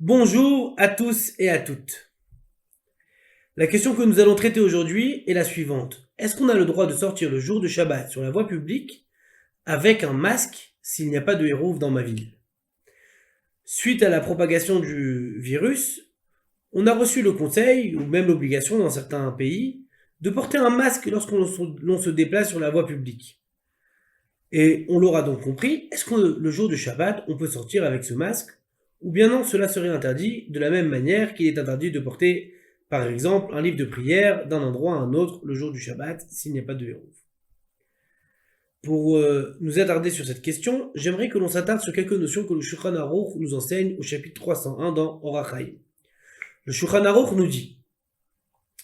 Bonjour à tous et à toutes. La question que nous allons traiter aujourd'hui est la suivante. Est-ce qu'on a le droit de sortir le jour de Shabbat sur la voie publique avec un masque s'il n'y a pas de héros dans ma ville? Suite à la propagation du virus, on a reçu le conseil, ou même l'obligation dans certains pays, de porter un masque lorsqu'on l'on se déplace sur la voie publique. Et on l'aura donc compris, est-ce que le jour de Shabbat, on peut sortir avec ce masque? Ou bien non, cela serait interdit de la même manière qu'il est interdit de porter, par exemple, un livre de prière d'un endroit à un autre le jour du Shabbat s'il n'y a pas de héros. Pour nous attarder sur cette question, j'aimerais que l'on s'attarde sur quelques notions que le Shulchan Aruch nous enseigne au chapitre 301 dans Orach Chaim. Le Shulchan Aruch nous dit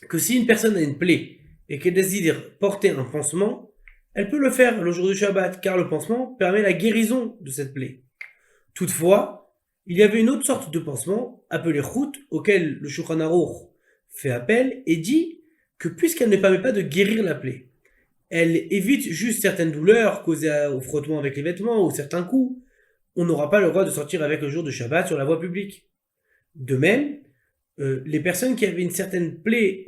que si une personne a une plaie et qu'elle décide porter un pansement, elle peut le faire le jour du Shabbat, car le pansement permet la guérison de cette plaie. Toutefois, il y avait une autre sorte de pansement, appelé Chut, auquel le Shulchan Aruch fait appel et dit que puisqu'elle ne permet pas de guérir la plaie, elle évite juste certaines douleurs causées au frottement avec les vêtements ou certains coups, on n'aura pas le droit de sortir avec le jour de Shabbat sur la voie publique. De même, les personnes qui avaient une certaine plaie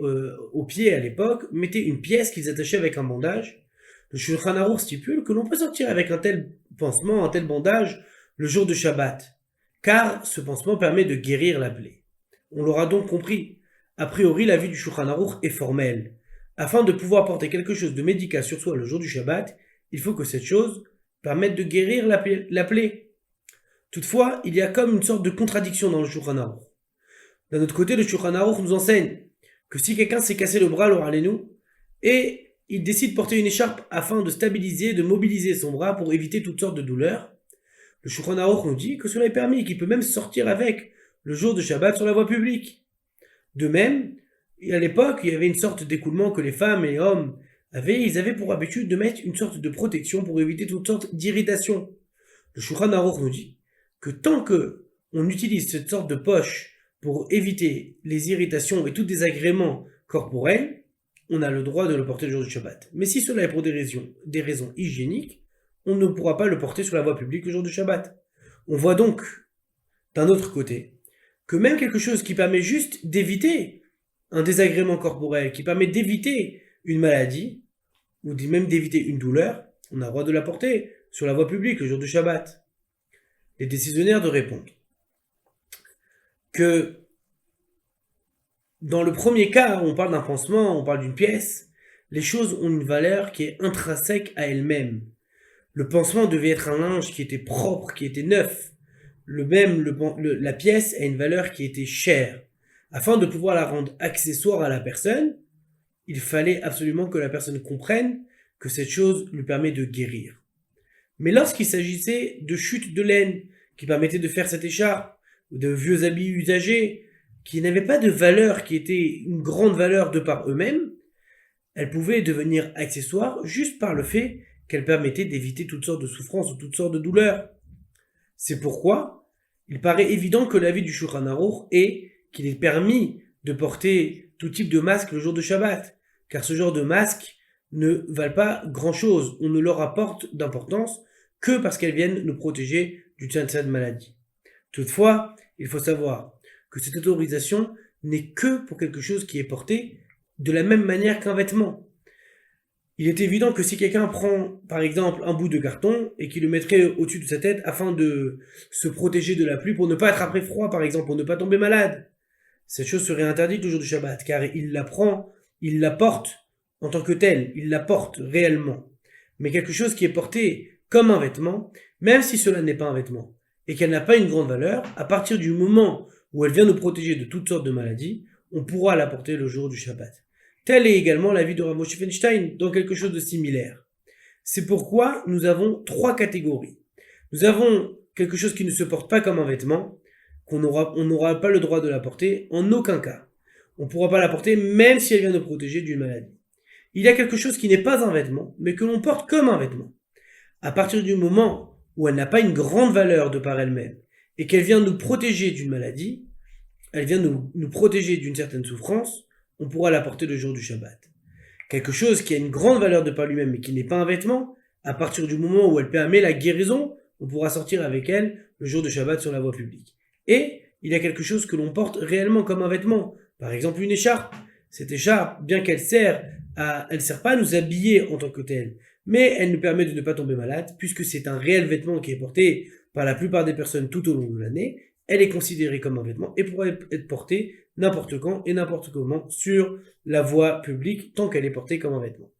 au pied à l'époque mettaient une pièce qu'ils attachaient avec un bandage. Le Shulchan Aruch stipule que l'on peut sortir avec un tel pansement, un tel bandage, le jour de Shabbat, car ce pansement permet de guérir la plaie. On l'aura donc compris. A priori, l'avis du Shulchan Aruch est formel. Afin de pouvoir porter quelque chose de médical sur soi le jour du Shabbat, il faut que cette chose permette de guérir la plaie. Toutefois, il y a comme une sorte de contradiction dans le Shulchan Aruch. D'un autre côté, le Shulchan Aruch nous enseigne que si quelqu'un s'est cassé le bras, alors allez-nous, et il décide de porter une écharpe afin de stabiliser, de mobiliser son bras pour éviter toutes sortes de douleurs, le Shulchan Aruch nous dit que cela est permis et qu'il peut même sortir avec le jour de Shabbat sur la voie publique. De même, à l'époque, il y avait une sorte d'écoulement que les femmes et les hommes avaient. Ils avaient pour habitude de mettre une sorte de protection pour éviter toutes sortes d'irritations. Le Shulchan Aruch nous dit que tant que on utilise cette sorte de poche pour éviter les irritations et tout désagrément corporel, on a le droit de le porter le jour du Shabbat. Mais si cela est pour des raisons hygiéniques, on ne pourra pas le porter sur la voie publique le jour du Shabbat. On voit donc, d'un autre côté, que même quelque chose qui permet juste d'éviter un désagrément corporel, qui permet d'éviter une maladie, ou même d'éviter une douleur, on a le droit de la porter sur la voie publique le jour du Shabbat. Les décisionnaires de répondre que dans le premier cas, on parle d'un pansement, on parle d'une pièce, les choses ont une valeur qui est intrinsèque à elles-mêmes. Le pansement devait être un linge qui était propre, qui était neuf. La pièce a une valeur qui était chère. Afin de pouvoir la rendre accessoire à la personne, il fallait absolument que la personne comprenne que cette chose lui permet de guérir. Mais lorsqu'il s'agissait de chutes de laine qui permettaient de faire cette écharpe, ou de vieux habits usagés, qui n'avaient pas de valeur, qui étaient une grande valeur de par eux-mêmes, elles pouvaient devenir accessoires juste par le fait qu'elles permettaient d'éviter toutes sortes de souffrances ou toutes sortes de douleurs. C'est pourquoi il paraît évident que l'avis du Shulchan Aruch est qu'il est permis de porter tout type de masque le jour de Shabbat, car ce genre de masques ne valent pas grand-chose, on ne leur apporte d'importance que parce qu'elles viennent nous protéger d'une certaine maladie. Toutefois, il faut savoir que cette autorisation n'est que pour quelque chose qui est porté de la même manière qu'un vêtement. Il est évident que si quelqu'un prend, par exemple, un bout de carton et qu'il le mettrait au-dessus de sa tête afin de se protéger de la pluie pour ne pas attraper froid, par exemple, pour ne pas tomber malade, cette chose serait interdite le jour du Shabbat, car il la prend, il la porte en tant que telle, il la porte réellement. Mais quelque chose qui est porté comme un vêtement, même si cela n'est pas un vêtement, et qu'elle n'a pas une grande valeur, à partir du moment où elle vient nous protéger de toutes sortes de maladies, on pourra la porter le jour du Shabbat. Tel est également l'avis de Rav Moshe Feinstein dans quelque chose de similaire. C'est pourquoi nous avons trois catégories. Nous avons quelque chose qui ne se porte pas comme un vêtement, on n'aura pas le droit de la porter en aucun cas. On ne pourra pas la porter même si elle vient nous protéger d'une maladie. Il y a quelque chose qui n'est pas un vêtement, mais que l'on porte comme un vêtement. À partir du moment où elle n'a pas une grande valeur de par elle-même, et qu'elle vient nous protéger d'une maladie, elle vient nous protéger d'une certaine souffrance, on pourra la porter le jour du Shabbat. Quelque chose qui a une grande valeur de par lui-même, mais qui n'est pas un vêtement, à partir du moment où elle permet la guérison, on pourra sortir avec elle le jour de Shabbat sur la voie publique. Et il y a quelque chose que l'on porte réellement comme un vêtement. Par exemple, une écharpe. Cette écharpe, bien qu'elle elle sert pas à nous habiller en tant que telle, mais elle nous permet de ne pas tomber malade, puisque c'est un réel vêtement qui est porté par la plupart des personnes tout au long de l'année. Elle est considérée comme un vêtement et pourrait être portée n'importe quand et n'importe comment sur la voie publique tant qu'elle est portée comme un vêtement.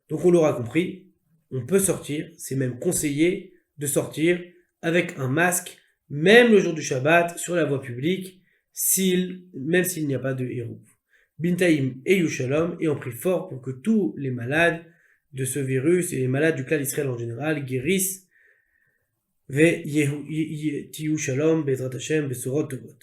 Donc on l'aura compris, on peut sortir, c'est même conseillé de sortir avec un masque, même le jour du Shabbat, sur la voie publique, même s'il n'y a pas de héros. Bintaïm et Yushalom, et on prie fort pour que tous les malades de ce virus et les malades du clan Israël en général guérissent. Tiyu Shalom, Bezrat Hashem, Besorot Tovot.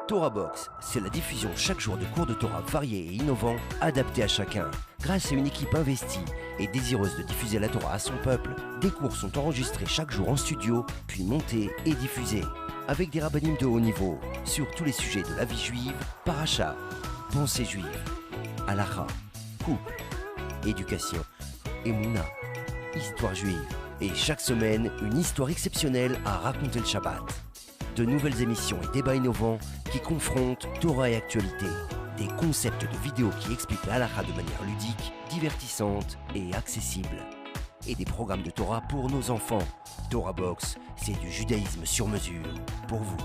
Torah Box, c'est la diffusion chaque jour de cours de Torah variés et innovants, adaptés à chacun. Grâce à une équipe investie et désireuse de diffuser la Torah à son peuple, des cours sont enregistrés chaque jour en studio, puis montés et diffusés. Avec des rabbinim de haut niveau, sur tous les sujets de la vie juive, paracha, pensée juive, halakha, couple, éducation, émouna, histoire juive. Et chaque semaine, une histoire exceptionnelle à raconter le Shabbat. De nouvelles émissions et débats innovants qui confrontent Torah et actualité. Des concepts de vidéos qui expliquent la halakha de manière ludique, divertissante et accessible. Et des programmes de Torah pour nos enfants. Torah Box, c'est du judaïsme sur mesure pour vous.